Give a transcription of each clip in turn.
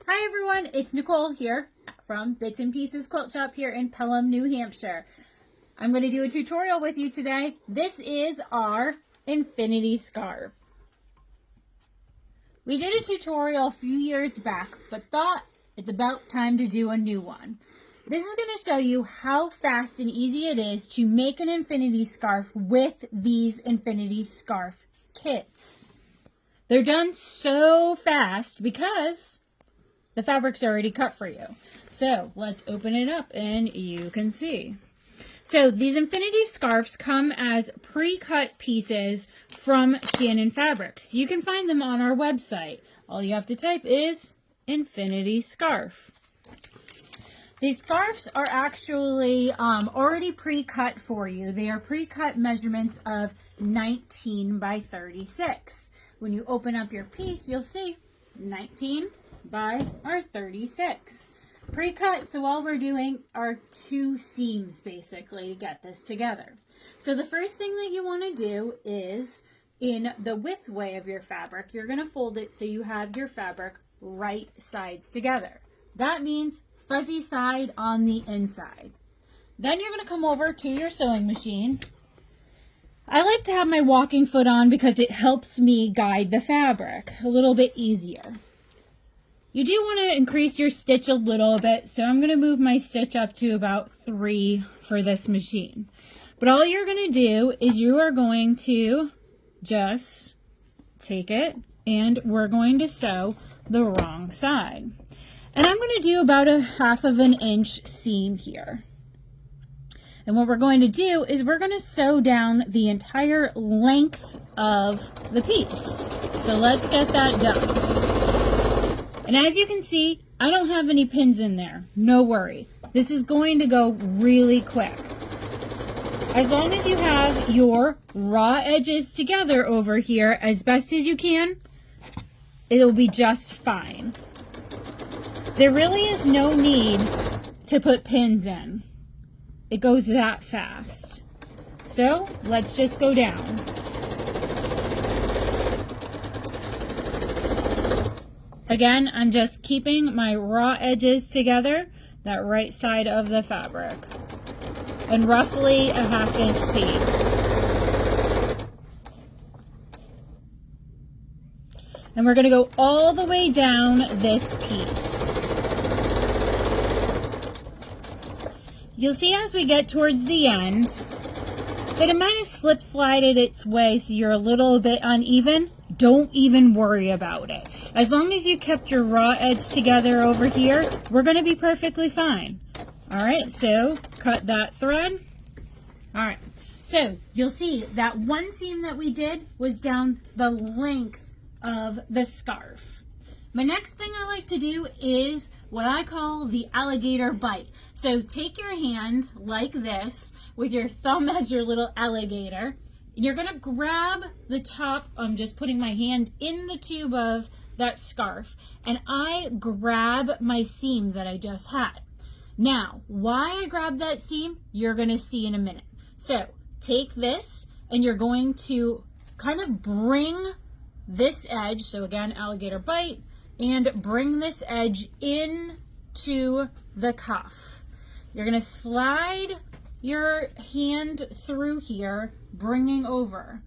Hi everyone, it's Nicole here from Bits and Pieces Quilt Shop here in Pelham, New Hampshire. I'm going to do a tutorial with you today. This is our infinity scarf. We did a tutorial a few years back, but thought it's about time to do a new one. This is going to show you how fast and easy it is to make an infinity scarf with these infinity scarf kits. They're done so fast because the fabric's already cut for you. So let's open it up and you can see. So these infinity scarves come as pre-cut pieces from Shannon Fabrics. You can find them on our website. All you have to type is infinity scarf. These scarves are actually already pre-cut for you. They are pre-cut measurements of 19 by 36. When you open up your piece, you'll see 19 by our 36. Pre-cut, so all we're doing are two seams basically to get this together. So the first thing that you want to do is in the width way of your fabric, you're going to fold it so you have your fabric right sides together. That means fuzzy side on the inside. Then you're going to come over to your sewing machine. I like to have my walking foot on because it helps me guide the fabric a little bit easier. You do want to increase your stitch a little bit, so I'm going to move my stitch up to about 3 for this machine. But all you're going to do is you are going to just take it and we're going to sew the wrong side. And I'm going to do about a 1/2 inch seam here. And what we're going to do is we're going to sew down the entire length of the piece. So let's get that done. And as you can see, I don't have any pins in there. No worry. This is going to go really quick. As long as you have your raw edges together over here as best as you can, it'll be just fine. There really is no need to put pins in. It goes that fast. So let's just go down. Again, I'm just keeping my raw edges together, that right side of the fabric, and roughly a 1/2 inch seam. And we're going to go all the way down this piece. You'll see as we get towards the end that it might have slip-slided its way so you're a little bit uneven. Don't even worry about it. As long as you kept your raw edge together over here, we're going to be perfectly fine. All right, so cut that thread. All right, so you'll see that one seam that we did was down the length of the scarf. My next thing I like to do is what I call the alligator bite. So take your hand like this with your thumb as your little alligator. You're going to grab the top. I'm just putting my hand in the tube of that scarf, and I grab my seam that I just had. Now, why I grab that seam, you're going to see in a minute. So take this, and you're going to kind of bring this edge, so again, alligator bite, and bring this edge into the cuff. You're going to slide your hand through here, bringing over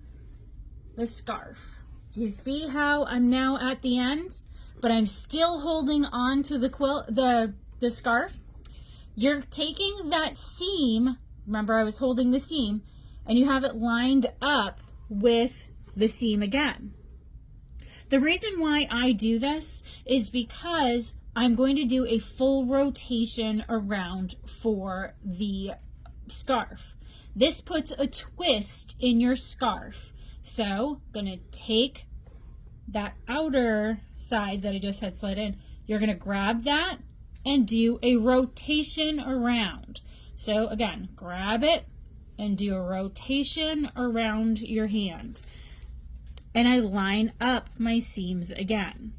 the scarf. Do you see how I'm now at the end, but I'm still holding on to the quilt, the scarf? You're taking that seam, remember I was holding the seam, and you have it lined up with the seam again. The reason why I do this is because I'm going to do a full rotation around for the scarf. This puts a twist in your scarf. So I'm going to take that outer side that I just had slid in. You're going to grab that and do a rotation around. So again, grab it and do a rotation around your hand. And I line up my seams again.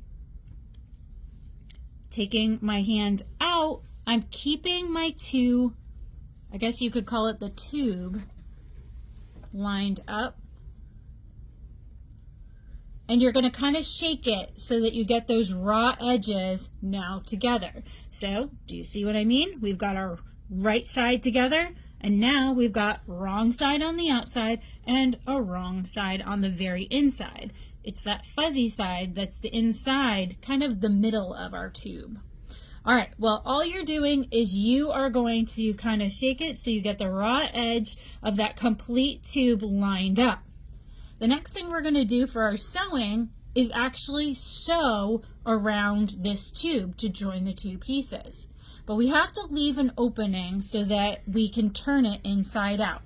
Taking my hand out, I'm keeping my two, I guess you could call it the tube, lined up. and you're going to kind of shake it so that you get those raw edges now together. So do you see what I mean? We've got our right side together, and now we've got wrong side on the outside and a wrong side on the very inside. It's that fuzzy side that's the inside, kind of the middle of our tube. All right, well, all you're doing is you are going to kind of shake it so you get the raw edge of that complete tube lined up. The next thing we're going to do for our sewing is actually sew around this tube to join the two pieces. But we have to leave an opening so that we can turn it inside out.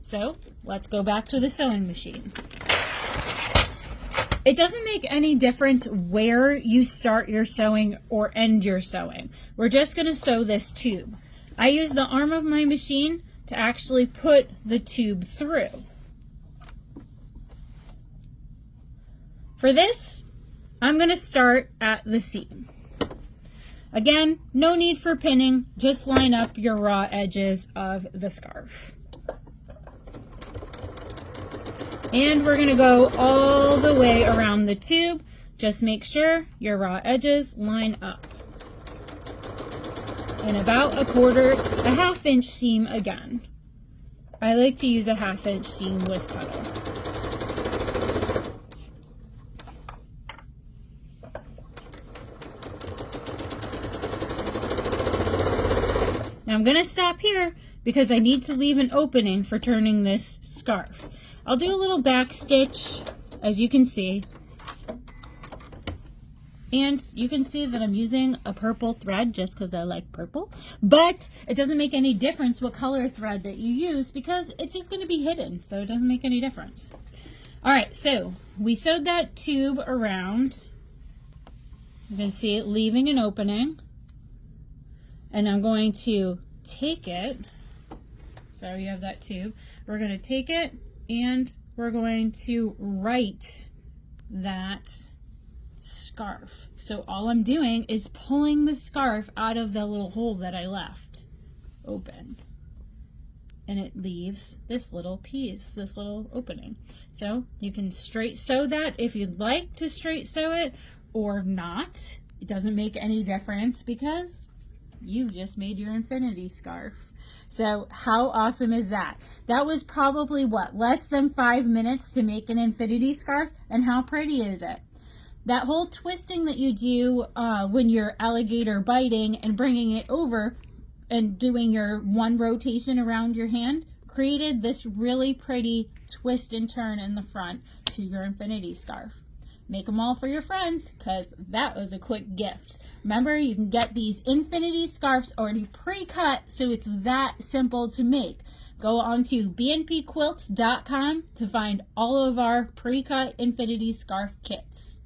So let's go back to the sewing machine. It doesn't make any difference where you start your sewing or end your sewing. We're just going to sew this tube. I use the arm of my machine to actually put the tube through. For this, I'm going to start at the seam. Again, no need for pinning, just line up your raw edges of the scarf. And we're going to go all the way around the tube. Just make sure your raw edges line up. And about a half-inch seam again. I like to use a half-inch seam with Cuddle. Now I'm going to stop here because I need to leave an opening for turning this scarf. I'll do a little back stitch, as you can see. And you can see that I'm using a purple thread just because I like purple. But it doesn't make any difference what color thread that you use because it's just going to be hidden. So it doesn't make any difference. All right, so we sewed that tube around. You can see it leaving an opening. And I'm going to take it, so you have that tube, we're going to take it and we're going to right that scarf. So all I'm doing is pulling the scarf out of the little hole that I left open. And it leaves this little piece, this little opening. So you can straight sew that if you'd like to straight sew it or not. It doesn't make any difference because you just made your infinity scarf. So how awesome is that? That was probably what, less than 5 minutes to make an infinity scarf, and how pretty is it? That whole twisting that you do when you're alligator biting and bringing it over and doing your one rotation around your hand created this really pretty twist and turn in the front to your infinity scarf. Make them all for your friends because that was a quick gift. Remember, you can get these infinity scarves already pre-cut, so it's that simple to make. Go on to bnpquilts.com to find all of our pre-cut infinity scarf kits.